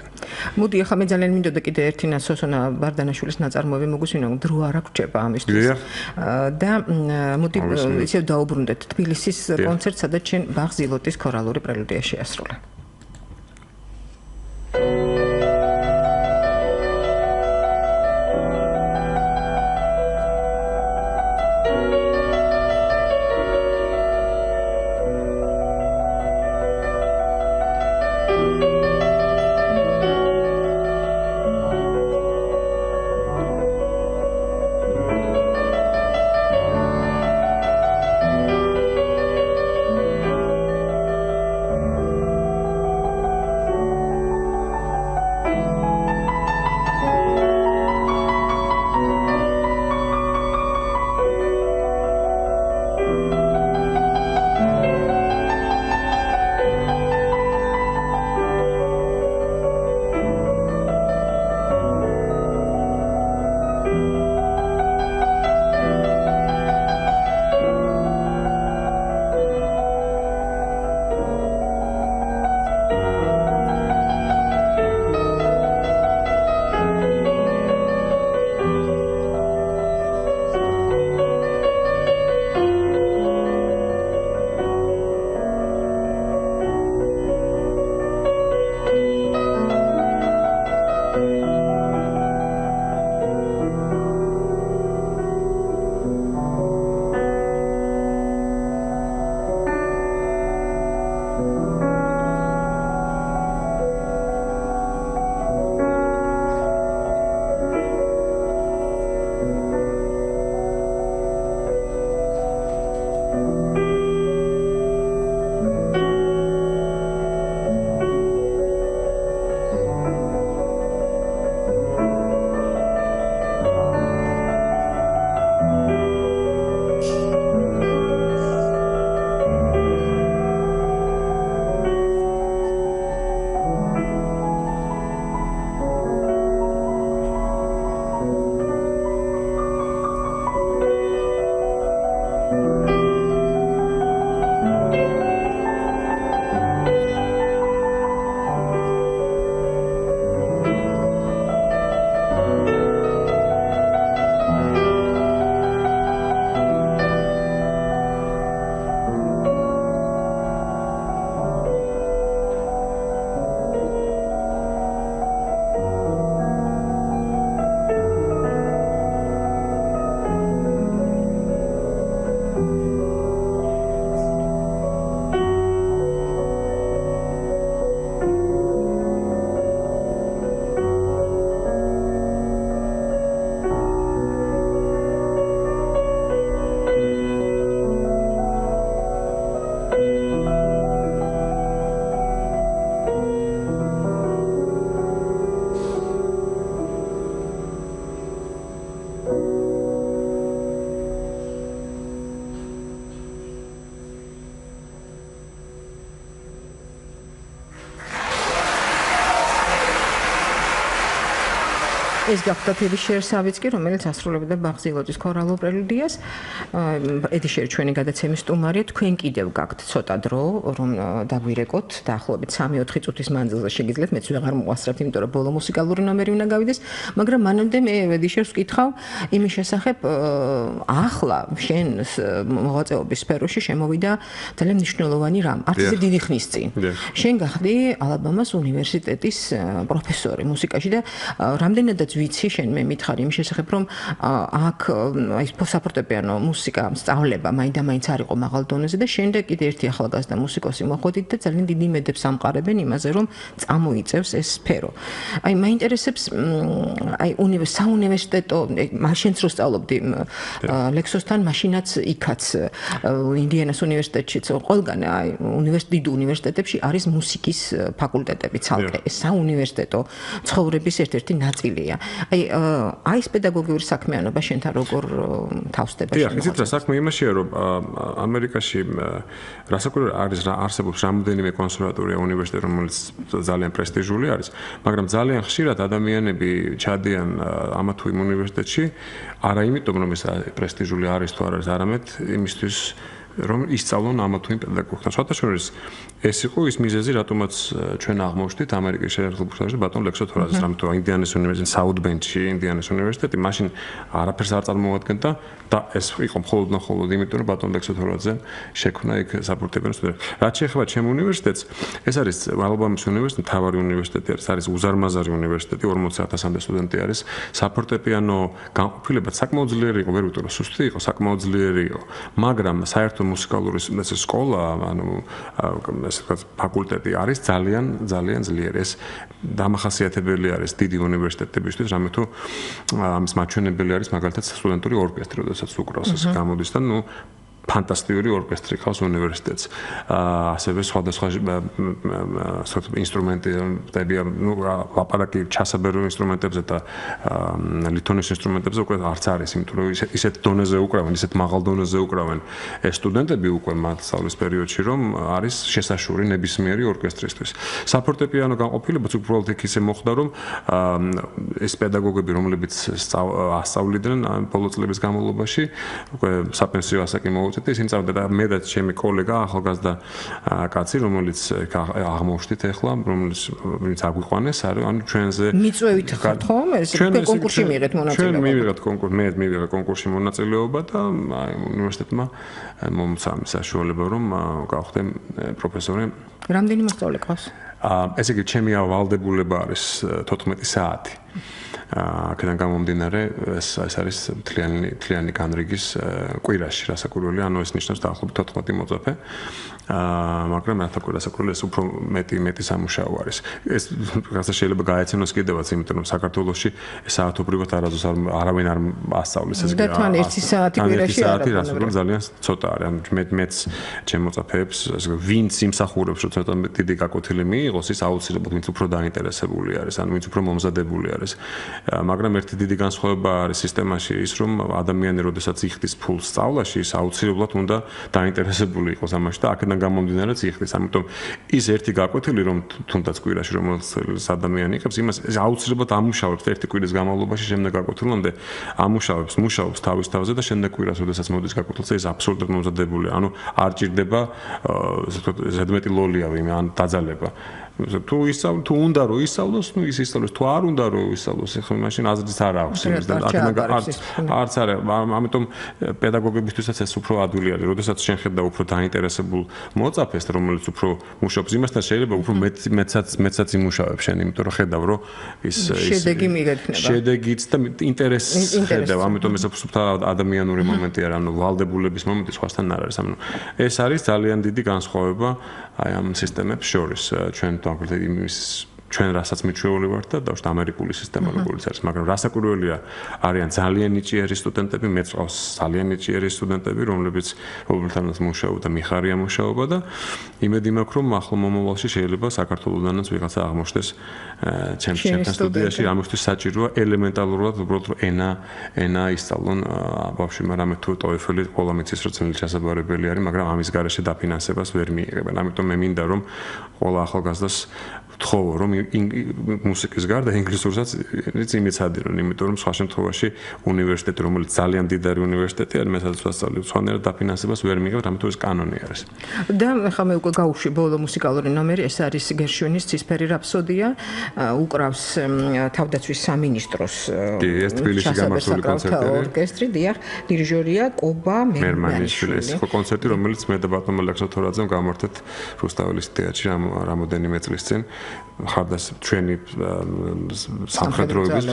B: მოდი, ახლა მე ძალიან მინდოდა კიდე ერთი სოსონა ბარდანაშვილის ნაწარმოები მოგუსმინო, დრო არ აქვს ამისთვის. და მოდი ისევ დაუბრუნდეთ თბილისის კონცერტს, სადაც შენ ბახ ზილოტის ქორალური პრელუდია შეასრულე. ეს გახდა თბილისში სავიცკი, რომელიც ასრულებდა ბახ ზილოტის ქორალურ პრელუდიას. ედიშერ ჩვენი გადაცემის სტუმარია, თქვენ კიდევ გაქვთ ცოტა დრო, რომ დაგვირეკოთ დაახლოებით 3-4 წუთის მანძილზე შეგიძლიათ, მეც ვეღარ მოასწრებთ, იმიტომ რომ ბოლო მუსიკალური ნომერი უნდა გავიდეს, მაგრამ მანამდე მე ედიშერს ვკითხავ იმის შესახებ, ახლა შენ მოღვაწეობის სფეროში შემოვიდა ძალიან მნიშვნელოვანი რამ, არც ისე დიდი ხნის წინ. შენ გახდი ალაბამას უნივერსიტეტის პროფესორი მუსიკაში და რამდენადაც ვიცი, შენ მე მითხარი იმის შესახებ, რომ აქ აი საფორტეპიანო მუსიკა სწავლება მაინდა-მაინც არ იყო მაღალ დონეზე და შემდეგ კიდე ერთი ახალგაზრდა მუსიკოსი მოხვედით და ძალიან დიდი იმედებს ამყარებენ იმაზე, რომ წამოიწევს ეს სფერო. აი მაინტერესებს აი საუნივერსიტეტო მაშინაც რო სწავლობდი ლექსოსთან, მაშინაც იქაც ინდიანას უნივერსიტეტშიც ყველგან აი დიდ უნივერსიტეტებში არის მუსიკის ფაკულტეტები ცალკე. ეს საუნივერსიტეტო ცხოვრების ერთ-ერთი ნაწილია. აი ეს პედაგოგიური საქმიანობა შენთან როგორ თავსდება?
C: დიახ, იცით რა საქმე იმაშია, რომ ამერიკაში რასაკვირველია არსებობს რამოდენიმე კონსერვატორია უნივერსიტეტი, რომელიც ძალიან პრესტიჟული არის, მაგრამ ძალიან ხშირად ადამიანები ჩადიან ამა თუ იმ უნივერსიტეტში არა იმიტომ, რომ ეს პრესტიჟული არის თუ არ არის, არამედ იმისთვის რომ ისწავლონ ამა თუ იმ პედაგოგთან. საერთაშორისო ეს იყო ის მიზეზი, რატომაც ჩვენ აღმოჩნდით ამერიკის შეერთებულ შტატებში ბატონ ლექსო თორაძეს, რამეთო ინდიანის უნივერსიტეტი, საუთ ბენჩი, ინდიანის უნივერსიტეტი, მაშინ არაფერს არ წარმოადგენდა და ეს იყო მხოლოდ იმიტომ, რომ ბატონ ლექსო თორაძე შექმნა იქ საფურთებიან სტუდენტებს. რაც შეეხება ჩემ უნივერსიტეტს, ეს არის ალაბამის უნივერსიტეტი, მთავარი უნივერსიტეტი არის უზარმაზარი უნივერსიტეტი, 40,000-მდე სტუდენტი არის. საფორტეპიანო განყოფილება საკმაოდ ძლიერი იყო, ვერ ვიტყვი, სუსტი იყო, საკმაოდ ძლიერი იყო, მაგრამ საერთო მუსიკალური სკოლა, ანუ ესე ვთქვათ, ფაკულტეტი არის ძალიან ძლიერი. ეს დამახასიათებელი არის დიდი უნივერსიტეტებისთვის, რამე თუ ამის მაჩვენებელი არის მაგალითად სტუდენტური ორკესტრი, როდესაც უკრავს ეს გამოდის და ფანტასტიკური ორკესტრი ყავს უნივერსიტეტს. ასევე სხვადასხვა ინსტრუმენტები, ლაპარაკი ჩასაბერო ინსტრუმენტებზე და ლითონის ინსტრუმენტებზე უკვე არც არის, იმიტომ რომ ისეთ დონეზე უკრავენ, ისეთ მაღალ დონეზე უკრავენ ეს სტუდენტები უკვე მათ სწავლის პერიოდში, რომ არის შესაშური ნებისმიერი ორკესტრისთვის. საფორტეპიანო განყოფილებაც უბრალოდ იქ ისე მოხდა, რომ ეს პედაგოგები, რომლებიც ასწავლიდნენ ბოლო წლების განმავლობაში, უკვე საპენსიო ასაკი ისინი წავდა და მე და ჩემი კოლეგა ახალგაზრდა კაცი, რომელიც აღმოჩნდით ახლა, რომელიც აგვიყვანეს, ანუ ჩვენზე
B: მიწვევით ხართ ხომ? ეს კონკურსში მიიღეთ მონაწილეობა.
C: ჩვენ მივიღეთ კონკურსში, მე მივიღე კონკურსში მონაწილეობა და უნივერსიტეტმა მომცა საშუალება, რომ გავხდე პროფესორი.
B: რამდენი მოსწავლე ყავს?
C: ესე იგი, ჩემი ვალდებულება არის 14 საათი. აქედან გამომდინარე, ეს არის თლიანი განრიგის კვირაში, რასაკვირველია, ანუ ეს ნიშნავს დაახლოებით 14 მოწაფე. მაგრამ რასაკვირველია, ეს უფრო მეტი სამუშაო არის. ეს რაღაცა შეიძლება გაეცნოს კიდევაც, იმიტომ რომ საქართველოში საათობრივად არასდროს არავინ არ ასწავლის ეს.
B: და თან 1 საათი კვირაში
C: არა, რასაკვირველია, ძალიან ცოტა არის. ანუ მეც ჩემ მოწაფეებს, ვინც იმსახურებს, რომ ცოტა დიდი გაკვეთილი მიიღოს, ის აუცილებლად ვინც უფრო დაინტერესებული არის, ანუ ვინც უფრო მომზადებული არის. მაგრამ ერთი დიდი განსხვავება არის სისტემაში ის, რომ ადამიანი, როდესაც იხდის ფულს სწავლაში, ის აუცილებლად უნდა დაინტერესებული იყოს ამაში და აქედან გამომდინარე იხდის. ამიტომ ის ერთი გაკვეთილი, რომ თუნდაც კვირაში რომელიც ადამიანი იღებს, იმას აუცილებლად ამუშავებს ერთი კვირის განმავლობაში შემდეგ გაკვეთილამდე, მუშაობს თავის თავზე და შემდეგ კვირას, როდესაც მოდის გაკვეთილზე, ის აბსოლუტურად მომზადებულია. ანუ არ ჭირდება ზედმეტი ლოლიავი, ან დაძალება. თუ უნდა რომ ისწავლოს, ის ისწავლოს, თუ არ უნდა რომ ისწავლოს, ახლა მაშინ აზრიც არ აქვს იმის და არც არა, ამიტომ პედაგოგებისთვისაც ეს უფრო ადვილი არის, როდესაც შენ ხედავ უფრო დაინტერესებულ მოწაფეს, რომელიც უფრო მუშაობს იმასთან, შეიძლება უფრო მეცაც იმუშავებს შენ, იმიტომ რომ ხედავ რომ ის
B: შედეგი მიგექნება.
C: შედეგიც და ინტერესს ხედავ, ამიტომ ეს უფრო ადამიანური მომენტი არის, ანუ ვალდებულების მომენტი სხვასთან არ არის. ანუ ეს არის ძალიან დიდი განსხვავება აი ამ სისტემებს შორის. ჩვენ რასაც მიჩვეული ვართ და დავშ ამერიკული სისტემა როგორც არის, მაგრამ რასაკვირველია, არიან ძალიან ნიჭიერი სტუდენტები, მეც ყავს ძალიან ნიჭიერი სტუდენტები, რომლებთანაც მუშაობ და მიხარია მუშაობა და იმედი მაქვს, რომ ახლო მომავალში შეიძლება საქართველოსდანაც ვიღაცა აღმოჩნდეს ჩემთან სტუდიაში, ამისთვის საჭიროა ელემენტარულად უბრალოდ ენა ისწავლონ ბავშვებმა, რამე თუ TOEFL-ი ყველა მიცის რომ ძნელი ჩასაბარებელი არის, მაგრამ ამის გარეშე დაფინანსებას ვერ მიიღებენ. ამიტომ მე მინდა რომ ყველა ახალგაზრდას ვთხოვო, რომ მუსიკის გარდა ინგლისურსაც იმეცადირონ, იმიტომ რომ სხვა შემთხვევაში უნივერსიტეტი, რომელიც ძალიან დიდარი უნივერსიტეტი არის, მესაც ვასწავლებ, სხვანაირად დაფინანსებას ვერ მიიღებ, რამეთუ ეს კანონი არის.
B: და ხა მე უკვე გავუშვი ბოლო მუსიკალური ნომერი, ეს არის გერშვინის ცისფერი რაფსოდია, უკრავს თავდაცვის სამინისტროს
C: თბილისში გამართული კონცერტი.
B: ორკესტრი, დიახ, დირიჟორია კობა მერმანიშვილი.
C: ეს იყო კონცერტი, რომელიც მე და ბატონ ლექსო თორაძემ გამართეთ რუსთაველის თეატრში რამოდენიმე წლის წინ. ხარდას ჩვენი სამხედროების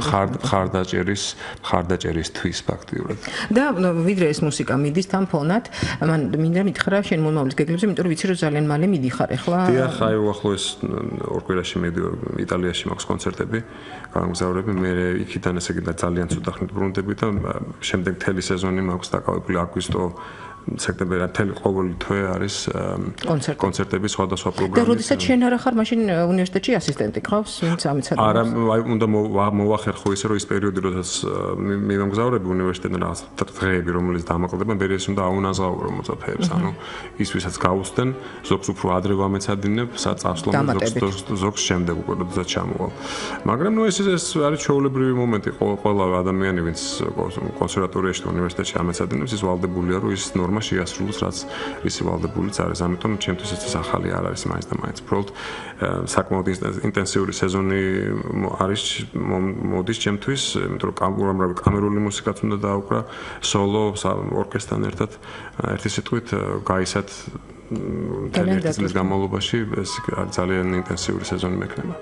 C: ხარდაჭერის თვის ფაქტიურად.
B: და ვიდრე ეს მუსიკა მიდის თან ფონად, მან მინდა მითხრა შენ მომავლის გეგმებზე, იმიტომ რომ ვიცი რომ ძალიან მალე მიდიხარ ახლა.
C: დიახ, აი უახლოეს ორ კვირაში მიდივარ იტალიაში მაქვს კონცერტები, გამგზავრები, მე იქიდან ესე იგი ძალიან ცუდ ხნით ბრუნდები და შემდეგ მთელი სეზონი მაქვს დაკავებული აგვისტო სექტემბერი მთელი ყოველი თვე არის კონცერტები სხვადასხვა პროგრამები.
B: და როდესაც შენ არა ხარ, მაშინ უნივერსიტეტში ასისტენტი ყავს, ვინც ამიცადებს?
C: არა, აი უნდა მოვახერხო ისე რომ ის პერიოდი, როდესაც მე მომგზავრები უნივერსიტეტიდან რაღაც დღეები, რომელიც დამაყრდება, ბერეს უნდა აუნაზღაურო მოწაფეებს, ანუ ის ვისაც გაუსწენ, ზოგს უფრო ადრე ვამეცადინებ, საწასვლომ ზოგს შემდეგ უკვე როდესაც ჩამოვალ. მაგრამ ნუ ეს არის ჩვეულებრივი მომენტი, ყველა ადამიანი, ვინც კონსერვატორიაში და უნივერსიტეტში ამეცადინებს, ის ვალდებულია, რომ ის ნორმა შეასრულოს, რაც ისი ვალდებულიც არის. ამიტომ ჩემთვის ეს ახალი არ არის მაინც და მაინც. უბრალოდ საკმაოდ ინტენსიური სეზონი არის მოდის ჩემთვის, იმიტომ რომ კამერული მუსიკაც უნდა დაუკრა, სოლო ორკესტრთან ერთად, ერთი სიტყვით გაისად წლის განმავლობაში ეს ძალიან ინტენსიური სეზონი მექნება.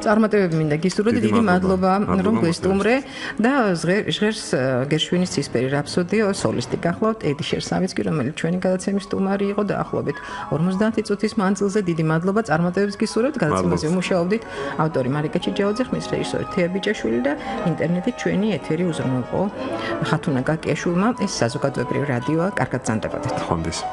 B: წარმატებები მინდა გისურვოთ, დიდი მადლობა რომ გვესტუმრე და ჟღერს გერშვინის ცისფერი რაფსოდია სოლისტი გახლავთ ედი შერსავიცკი, რომელიც ჩვენი გადაცემის სტუმარი იყო დაახლოებით 50 წუთის მანძილზე. დიდი მადლობა, წარმატებებს გისურვებთ. გადაცემაზე მუშაობდით ავტორი მარიკა ჩიჯაოძე, ხმის რეჟისორი თეა ბიჭაშვილი და ინტერნეტით ჩვენი ეთერი უზრუნველყო ხათუნა გაკიაშვილმა. ეს საზოგადოებრივი რადიოა, კარგად ზანდებოდეთ.
C: ხონდის.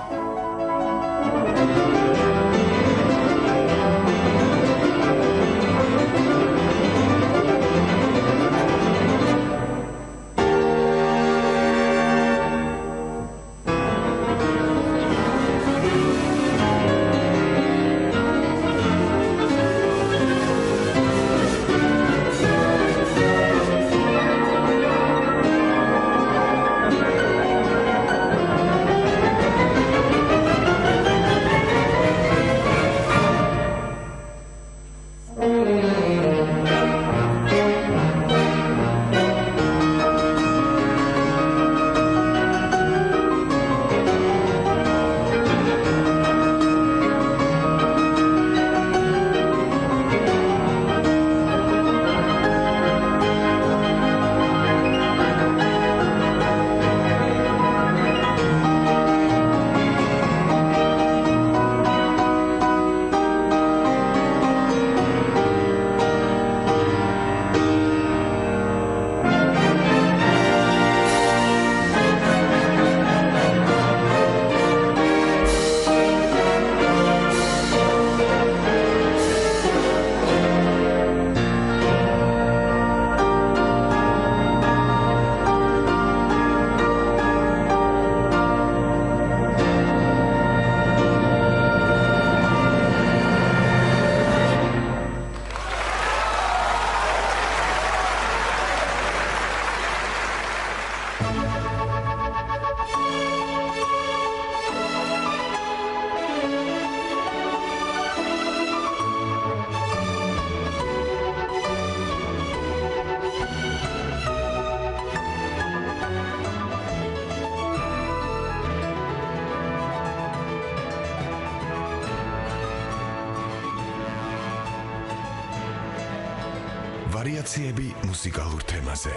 A: ვარიაციები მუსიკალურ თემაზე.